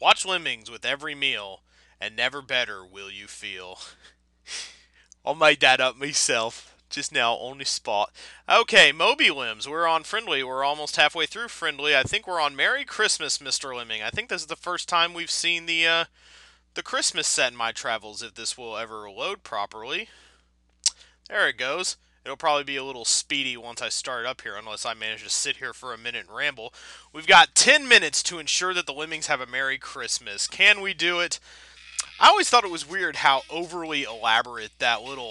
Watch Lemmings with every meal, and never better will you feel. I made that up myself just now on the spot. Okay, MobiLems, we're on Friendly. We're almost halfway through Friendly. I think we're on Merry Christmas, Mr. Lemming. I think this is the first time we've seen the Christmas set in my travels, if this will ever load properly. There it goes. It'll probably be a little speedy once I start up here, unless I manage to sit here for a minute and ramble. We've got 10 minutes to ensure that the Lemmings have a Merry Christmas. Can we do it? I always thought it was weird how overly elaborate the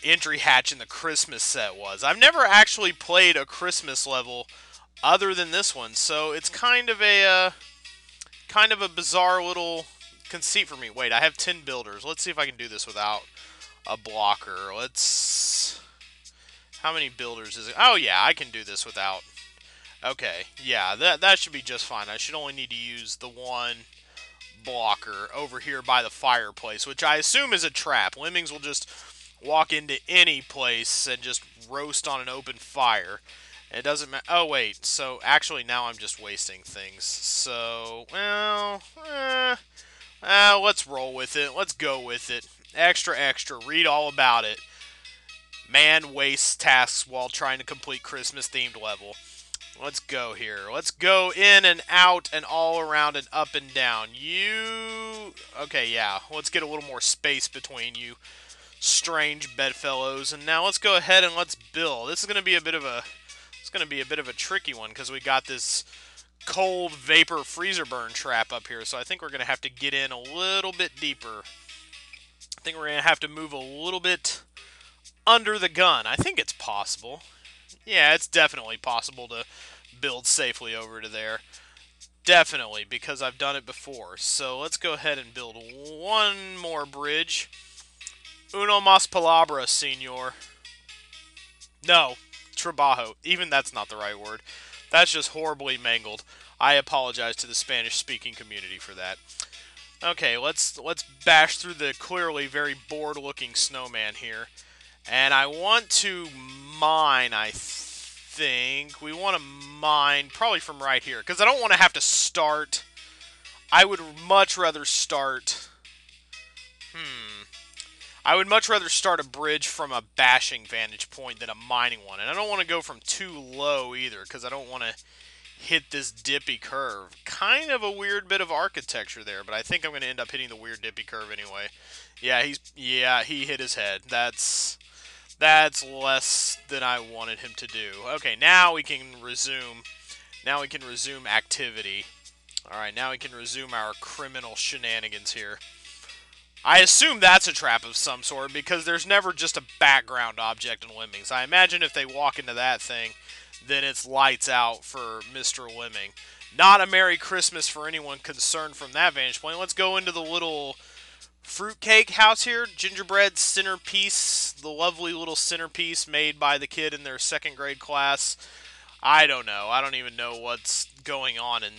entry hatch in the Christmas set was. I've never actually played a Christmas level other than this one, so it's kind of a bizarre little conceit for me. Wait, I have 10 builders. Let's see if I can do this without a blocker. Let's... How many builders is it? Oh, yeah, I can do this without... Okay, yeah, that should be just fine. I should only need to use the one blocker over here by the fireplace, which I assume is a trap. Lemmings will just walk into any place and just roast on an open fire. It doesn't matter. Oh, wait. So, actually, now I'm just wasting things. So, well, let's roll with it. Let's go with it. Extra, extra. Read all about it. Man wastes tasks while trying to complete Christmas-themed level. Let's go here. Let's go in and out and all around and up and down. You... Okay, yeah. Let's get a little more space between you strange bedfellows. And now let's go ahead and let's build. This is going to be a bit of a... It's going to be a bit of a tricky one because we got this cold vapor freezer burn trap up here. So I think we're going to have to get in a little bit deeper. I think we're going to have to move a little bit under the gun. I think it's possible. Yeah, it's definitely possible to build safely over to there. Definitely, because I've done it before. So let's go ahead and build one more bridge. Uno mas palabras, senor. No, trabajo. Even that's not the right word. That's just horribly mangled. I apologize to the Spanish-speaking community for that. Okay, let's bash through the clearly very bored-looking snowman here. And I want to mine, I think. We want to mine probably from right here. Because I don't want to have to start. I would much rather start... I would much rather start a bridge from a bashing vantage point than a mining one. And I don't want to go from too low either. Because I don't want to hit this dippy curve. Kind of a weird bit of architecture there. But I think I'm going to end up hitting the weird dippy curve anyway. Yeah, he hit his head. That's less than I wanted him to do. Okay, now we can resume. Now we can resume activity. Alright, now we can resume our criminal shenanigans here. I assume that's a trap of some sort, because there's never just a background object in Lemmings. I imagine if they walk into that thing, then it's lights out for Mr. Lemming. Not a Merry Christmas for anyone concerned from that vantage point. Let's go into the little... fruitcake house here, gingerbread centerpiece, the lovely little centerpiece made by the kid in their second grade class. I don't know. I don't even know what's going on in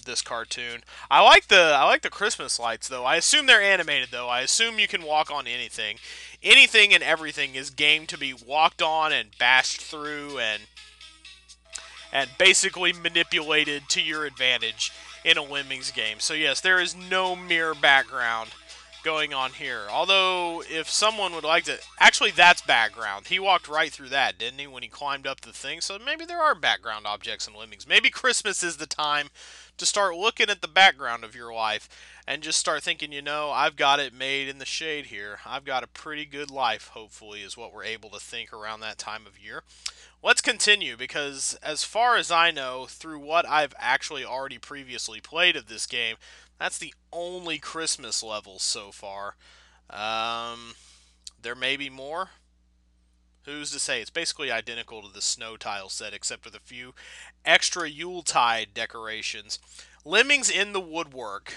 this cartoon. I like the Christmas lights though. I assume they're animated though. I assume you can walk on anything. Anything and everything is game to be walked on and bashed through and basically manipulated to your advantage in a Lemmings game. So yes, there is no mere background going on here. Although, if someone would like to... Actually, that's background. He walked right through that, didn't he, when he climbed up the thing? So maybe there are background objects in Lemmings. Maybe Christmas is the time to start looking at the background of your life and just start thinking, you know, I've got it made in the shade here. I've got a pretty good life, hopefully, is what we're able to think around that time of year. Let's continue, because as far as I know, through what I've actually already previously played of this game, that's the only Christmas level so far. There may be more. Who's to say? It's basically identical to the snow tile set, except with a few extra Yuletide decorations. Lemmings in the woodwork.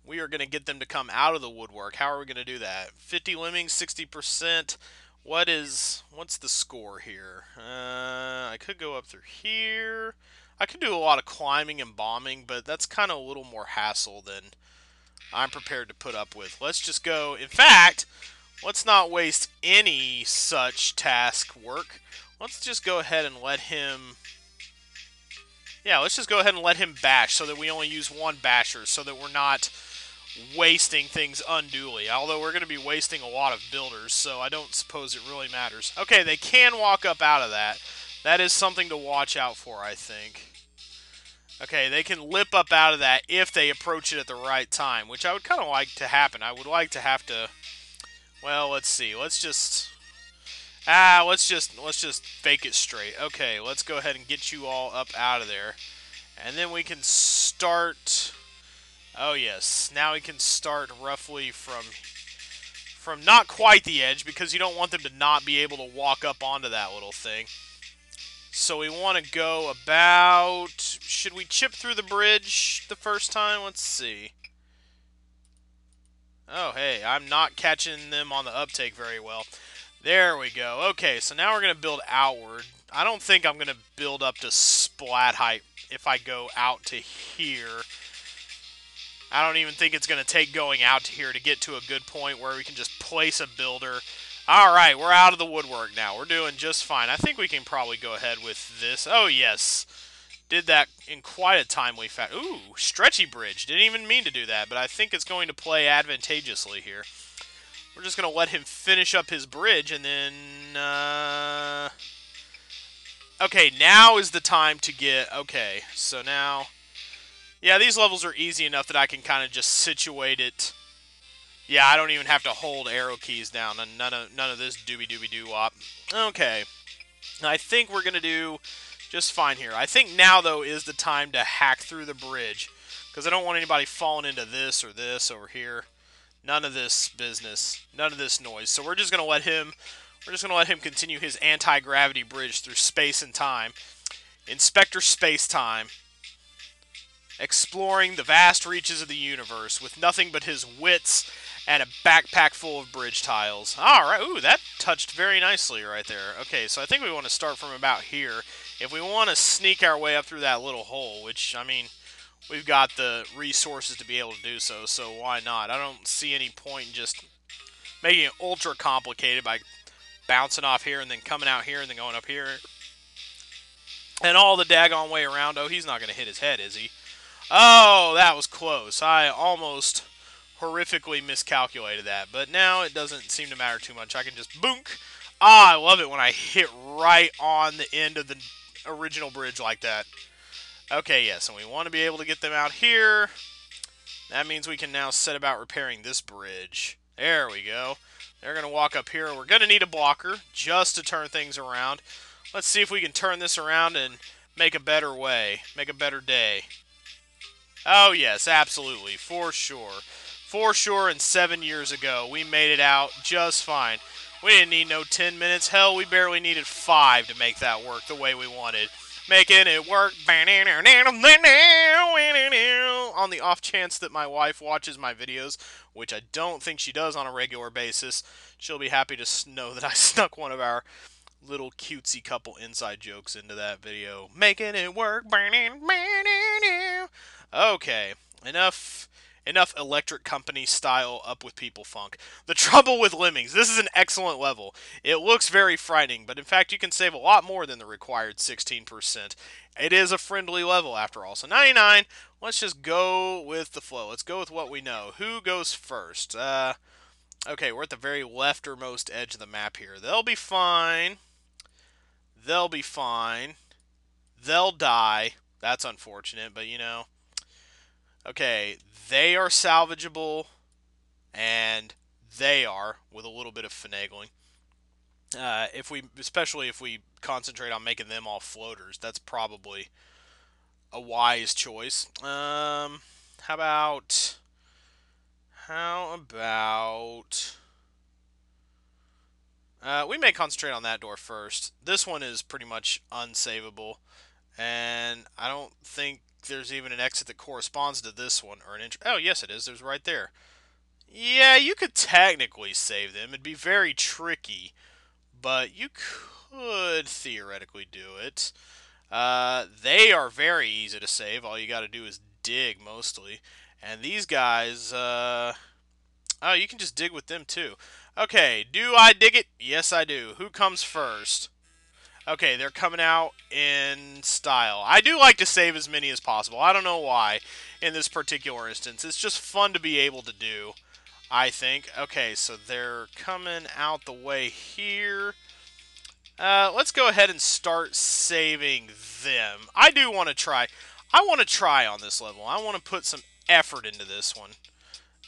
We are going to get them to come out of the woodwork. How are we going to do that? 50 lemmings, 60%. What's the score here? I could go up through here. I could do a lot of climbing and bombing, but that's kind of a little more hassle than I'm prepared to put up with. Let's just go. In fact, let's not waste any such task work. Let's just go ahead and let him Yeah, let's just go ahead and let him bash so that we only use one basher so that we're not wasting things unduly. Although we're going to be wasting a lot of builders, so I don't suppose it really matters. Okay, they can walk up out of that. That is something to watch out for, I think. Okay, they can lip up out of that if they approach it at the right time, which I would kind of like to happen. I would like to have to... Well, let's see. Let's just fake it straight. Okay, let's go ahead and get you all up out of there. And then we can start... Oh yes, now we can start roughly from not quite the edge, because you don't want them to not be able to walk up onto that little thing. So we want to go about... Should we chip through the bridge the first time? Let's see. Oh, hey, I'm not catching them on the uptake very well. There we go. Okay, so now we're going to build outward. I don't think I'm going to build up to splat height if I go out to here. I don't even think it's going to take going out to here to get to a good point where we can just place a builder. Alright, we're out of the woodwork now. We're doing just fine. I think we can probably go ahead with this. Oh, yes. Did that in quite a timely fashion. Ooh, stretchy bridge. Didn't even mean to do that, but I think it's going to play advantageously here. We're just going to let him finish up his bridge, and then... Okay, now is the time to get... Okay, so now... Yeah, these levels are easy enough that I can kind of just situate it. Yeah, I don't even have to hold arrow keys down. None of this doobie-doobie-doo-wop. Okay. I think we're going to do just fine here. I think now, though, is the time to hack through the bridge. Because I don't want anybody falling into this or this over here. None of this business. None of this noise. So we're just going to let him... We're just going to let him continue his anti-gravity bridge through space and time. Inspector Space-Time. Exploring the vast reaches of the universe with nothing but his wits and a backpack full of bridge tiles. Alright, ooh, that touched very nicely right there. Okay, so I think we want to start from about here. If we want to sneak our way up through that little hole, which, I mean, we've got the resources to be able to do so, so why not? I don't see any point in just making it ultra complicated by bouncing off here and then coming out here and then going up here. And all the daggone way around. Oh, he's not going to hit his head, is he? Oh, that was close. I almost horrifically miscalculated that. But now it doesn't seem to matter too much. I can just boonk. Ah, I love it when I hit right on the end of the original bridge like that. Okay, yes, and we want to be able to get them out here. That means we can now set about repairing this bridge. There we go. They're going to walk up here. We're going to need a blocker just to turn things around. Let's see if we can turn this around and make a better way. Make a better day. Oh, yes, absolutely. For sure. For sure, and 7 years ago, we made it out just fine. We didn't need no 10 minutes. Hell, we barely needed 5 to make that work the way we wanted. Making it work. On the off chance that my wife watches my videos, which I don't think she does on a regular basis, she'll be happy to know that I snuck one of our little cutesy couple inside jokes into that video. Making it work. Okay, enough Electric Company style Up With People funk. The trouble with Lemmings. This is an excellent level. It looks very frightening, but in fact you can save a lot more than the required 16%. It is a friendly level after all. So 99, let's just go with the flow. Let's go with what we know. Who goes first? Okay, we're at the very leftermost edge of the map here. They'll be fine. They'll be fine. They'll die. That's unfortunate, but you know. Okay, they are salvageable, and they are, with a little bit of finagling. Especially if we concentrate on making them all floaters, that's probably a wise choice. How about... we may concentrate on that door first. This one is pretty much unsavable, and I don't think there's even an exit that corresponds to this one, or an entry. Oh, yes, it is. There's right there. Yeah, you could technically save them. It'd be very tricky, but you could theoretically do it. They are very easy to save. All you got to do is dig, mostly. And these guys, oh, you can just dig with them, too. Okay, do I dig it? Yes, I do. Who comes first? Okay, they're coming out in style. I do like to save as many as possible. I don't know why in this particular instance. It's just fun to be able to do, I think. Okay, so they're coming out the way here. Let's go ahead and start saving them. I do want to try. I want to try on this level. I want to put some effort into this one.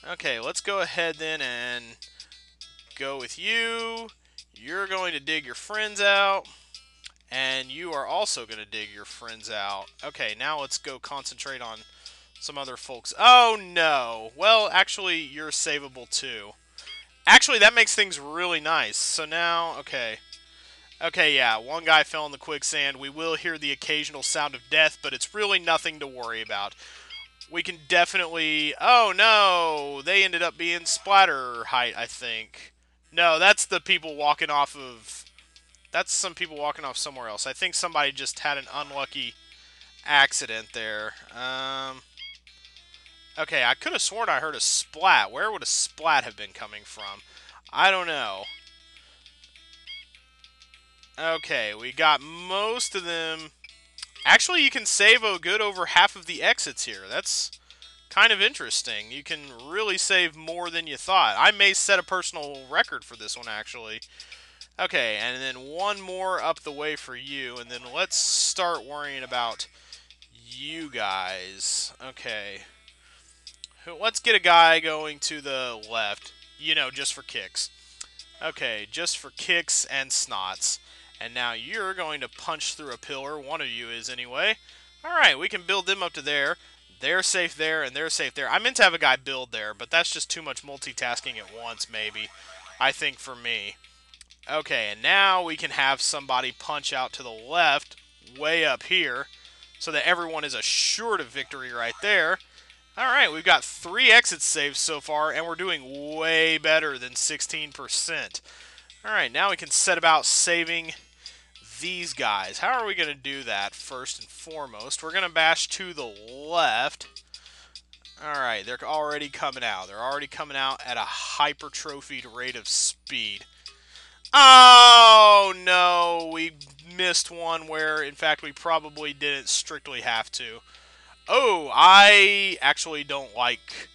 Okay, let's go ahead then and go with you. You're going to dig your friends out. And you are also going to dig your friends out. Okay, now let's go concentrate on some other folks. Oh, no. Well, actually, you're savable, too. Actually, that makes things really nice. So now, okay. Okay, yeah, one guy fell in the quicksand. We will hear the occasional sound of death, but it's really nothing to worry about. We can definitely... Oh, no! They ended up being splatter height, I think. No, that's the people walking off of... That's some people walking off somewhere else. I think somebody just had an unlucky accident there. Okay, I could have sworn I heard a splat. Where would a splat have been coming from? I don't know. Okay, we got most of them. Actually, you can save a good over half of the exits here. That's kind of interesting. You can really save more than you thought. I may set a personal record for this one, actually. Okay, and then one more up the way for you, and then let's start worrying about you guys. Okay. Let's get a guy going to the left. You know, just for kicks. Okay, just for kicks and snots. And now you're going to punch through a pillar. One of you is anyway. Alright, we can build them up to there. They're safe there, and they're safe there. I meant to have a guy build there, but that's just too much multitasking at once, maybe. I think for me. Okay, and now we can have somebody punch out to the left, way up here, so that everyone is assured of victory right there. Alright, we've got 3 exits saved so far, and we're doing way better than 16%. Alright, now we can set about saving these guys. How are we going to do that first and foremost? We're going to bash to the left. Alright, they're already coming out. They're already coming out at a hypertrophied rate of speed. Oh, no, we missed one where, in fact, we probably didn't strictly have to. Oh, I actually don't like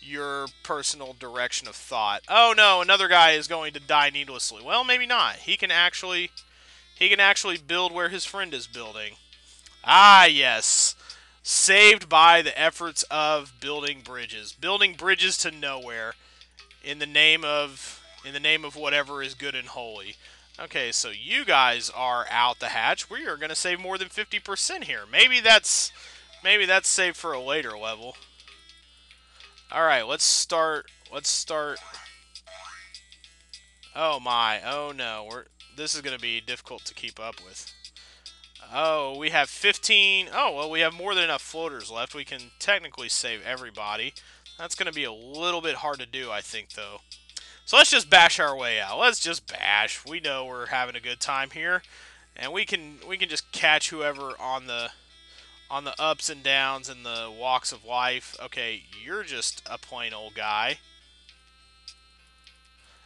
your personal direction of thought. Oh, no, another guy is going to die needlessly. Well, maybe not. He can actually build where his friend is building. Ah, yes. Saved by the efforts of building bridges. Building bridges to nowhere in the name of whatever is good and holy. Okay, so you guys are out the hatch. We are going to save more than 50% here. Maybe that's saved for a later level. All right, let's start. Oh my. Oh no. This is going to be difficult to keep up with. Oh, we have 15. Oh, well, we have more than enough floaters left. We can technically save everybody. That's going to be a little bit hard to do, I think, though. So let's just bash our way out. Let's just bash. We know we're having a good time here, and we can just catch whoever on the ups and downs and the walks of life. Okay, you're just a plain old guy.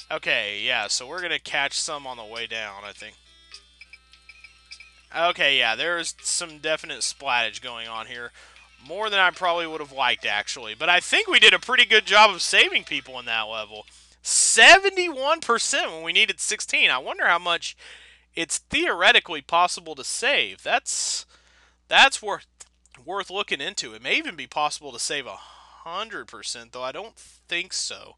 Okay, yeah, so we're gonna catch some on the way down, I think. Okay, yeah, there's some definite splattage going on here. More than I probably would have liked, actually. But I think we did a pretty good job of saving people in that level. 71% when we needed 16. I wonder how much it's theoretically possible to save. That's worth looking into. It may even be possible to save 100%, though I don't think so.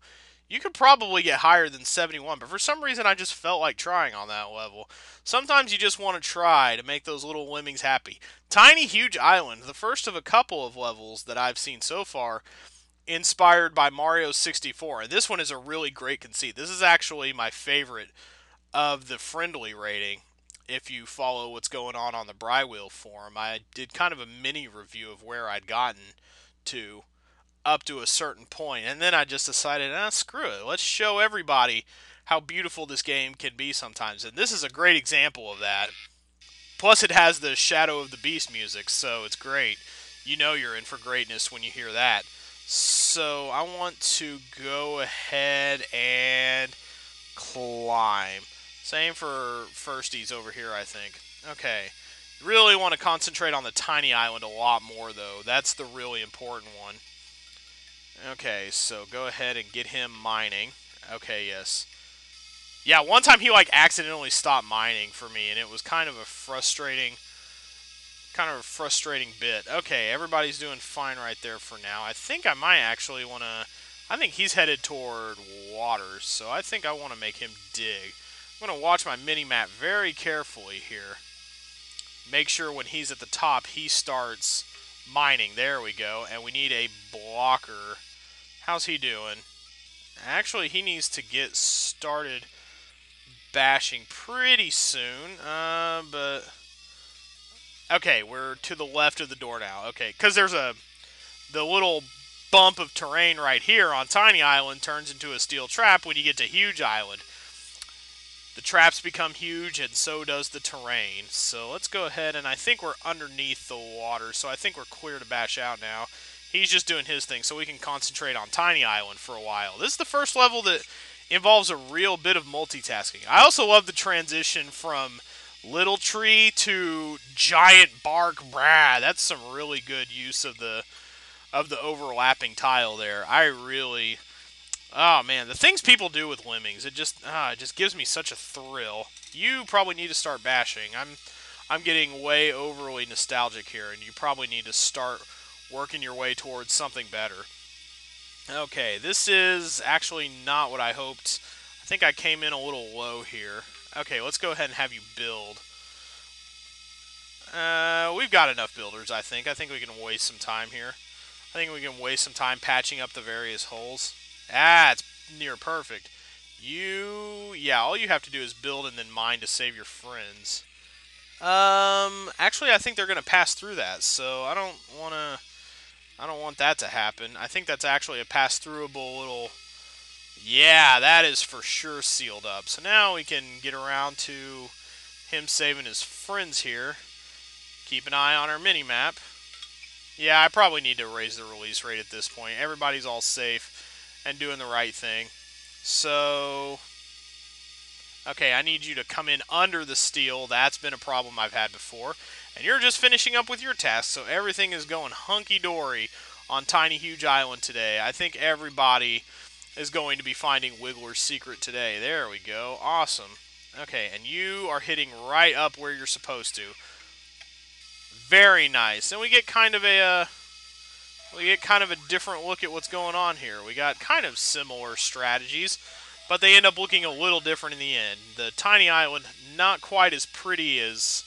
You could probably get higher than 71, but for some reason I just felt like trying on that level. Sometimes you just want to try to make those little lemmings happy. Tiny Huge Island, the first of a couple of levels that I've seen so far, inspired by Mario 64. And this one is a really great conceit. This is actually my favorite of the friendly rating. If you follow what's going on the Brywheel forum, I did kind of a mini review of where I'd gotten to up to a certain point, and then I just decided, screw it. Let's show everybody how beautiful this game can be sometimes. And this is a great example of that. Plus, it has the Shadow of the Beast music, so it's great. You know you're in for greatness when you hear that. So I want to go ahead and climb. Same for firsties over here, I think. Okay. Really want to concentrate on the tiny island a lot more, though. That's the really important one. Okay, so go ahead and get him mining. Okay, yes. Yeah, one time he, like, accidentally stopped mining for me, and it was kind of a frustrating bit. Okay, everybody's doing fine right there for now. I think I might actually want to... I think he's headed toward water, so I think I want to make him dig. I'm going to watch my mini-map very carefully here. Make sure when he's at the top, he starts mining. There we go. And we need a blocker. How's he doing? Actually, he needs to get started bashing pretty soon. But... Okay, we're to the left of the door now. Okay, because there's the little bump of terrain right here on Tiny Island turns into a steel trap when you get to Huge Island. The traps become huge, and so does the terrain. So let's go ahead, and I think we're underneath the water, so I think we're clear to bash out now. He's just doing his thing, so we can concentrate on Tiny Island for a while. This is the first level that involves a real bit of multitasking. I also love the transition from little tree to giant bark. Brah, that's some really good use of the overlapping tile there. I really... Oh, man, the things people do with Lemmings, it just gives me such a thrill. You probably need to start bashing. I'm getting way overly nostalgic here, and you probably need to start working your way towards something better. Okay, this is actually not what I hoped. I think I came in a little low here. Okay, let's go ahead and have you build. We've got enough builders, I think. I think we can waste some time here. I think we can waste some time patching up the various holes. Ah, it's near perfect. Yeah, all you have to do is build and then mine to save your friends. Actually, I think they're gonna pass through that, so I don't want that to happen. I think that's actually a pass-throughable little... Yeah, that is for sure sealed up. So now we can get around to him saving his friends here. Keep an eye on our mini-map. Yeah, I probably need to raise the release rate at this point. Everybody's all safe and doing the right thing. So... Okay, I need you to come in under the steel. That's been a problem I've had before. And you're just finishing up with your task, so everything is going hunky-dory on Tiny Huge Island today. I think everybody is going to be finding Wiggler's secret today. There we go. Awesome. Okay, and you are hitting right up where you're supposed to. Very nice. And we get kind of a different look at what's going on here. We got kind of similar strategies, but they end up looking a little different in the end. The tiny island, not quite as pretty as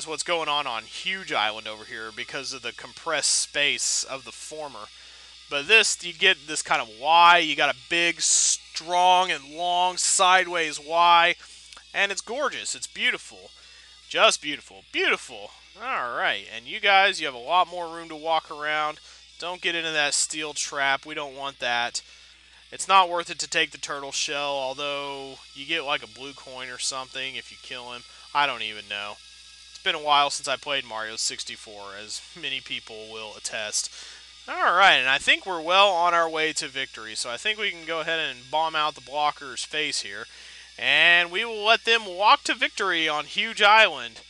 what's going on Huge Island over here because of the compressed space of the former. But this, you get this kind of Y. You got a big, strong, and long sideways Y, and it's gorgeous. It's beautiful. Just beautiful. Beautiful. Alright, and you guys, you have a lot more room to walk around. Don't get into that steel trap. We don't want that. It's not worth it to take the turtle shell, although you get like a blue coin or something if you kill him. I don't even know. It's been a while since I played Mario 64, as many people will attest. Alright, and I think we're well on our way to victory, so I think we can go ahead and bomb out the blocker's face here. And we will let them walk to victory on Huge Island.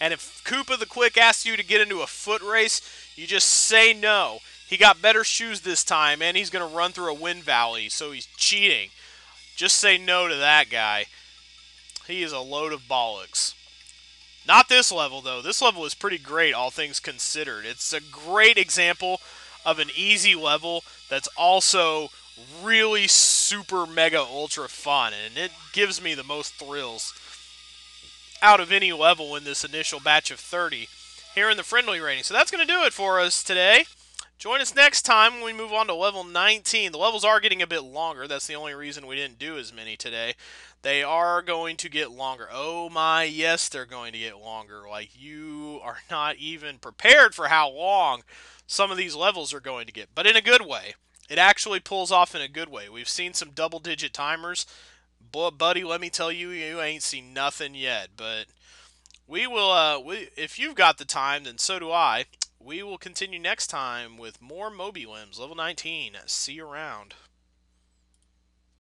And if Koopa the Quick asks you to get into a foot race, you just say no. He got better shoes this time, and he's going to run through a wind valley, so he's cheating. Just say no to that guy. He is a load of bollocks. Not this level, though. This level is pretty great, all things considered. It's a great example of an easy level that's also really super mega ultra fun, and it gives me the most thrills out of any level in this initial batch of 30 here in the friendly rating. So that's going to do it for us today. Join us next time when we move on to level 19. The levels are getting a bit longer. That's the only reason we didn't do as many today. They are going to get longer. Oh my, yes, they're going to get longer. Like, you are not even prepared for how long some of these levels are going to get, but in a good way. It actually pulls off in a good way. We've seen some double-digit timers. But, buddy, let me tell you, you ain't seen nothing yet. But we will, if you've got the time, then so do I. We will continue next time with more MobiLems, level 19. See you around.